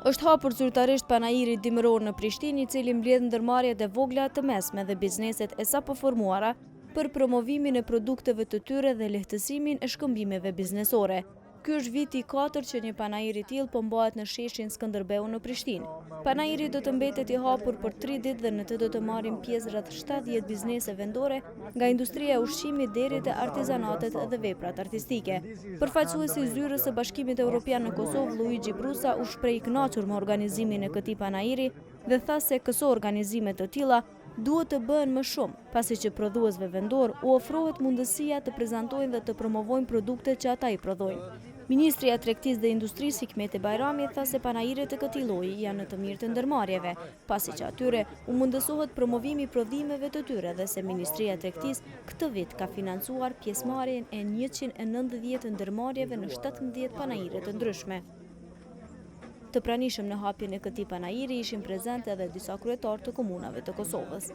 Është hapur zyrtarisht panairi dimëror në Prishtinë, i cili mbledh ndërmarrjet e vogla të mesme dhe bizneset e sapo formuara për promovimin e produkteve të tyre dhe lehtësimin e shkëmbimeve biznesore. Ky është viti i 4 që një panair i tillë po mbahet në sheshin Skënderbeu në Prishtinë. Panairi do të mbetet i hapur për 3 ditë dhe në të do të marrin pjesë rreth 70 biznese vendore, nga industria e ushqimit deri te artizanatet dhe veprat artistike. Përfaqësuesi i zyrës së Bashkimit Evropian në Kosovë, Luigi Brusa, u shpreh i kënaqur me organizimin e këtij panairi dhe tha se këso organizime të tilla duhet të bëhen më shumë, pasi që prodhuesve vendor u ofrohet mundësia të prezantojnë dhe të promovojnë produktet që ata i prodhojnë. Ministri i Tregtisë dhe Industrisë Hikmeti Bajrami tha se panairet e këtij lloji janë në të mirë të ndërmarrjeve, pasi që atyre u mundësohet promovimi i prodhimeve të tyre dhe se Ministria e Tregtisë këtë vit ka financuar pjesëmarrjen e 190 ndërmarrjeve në 17 panaire të ndryshme. Të pranishëm në hapjen e këtij panairi ishin prezente edhe disa kryetarë të komunave të Kosovës.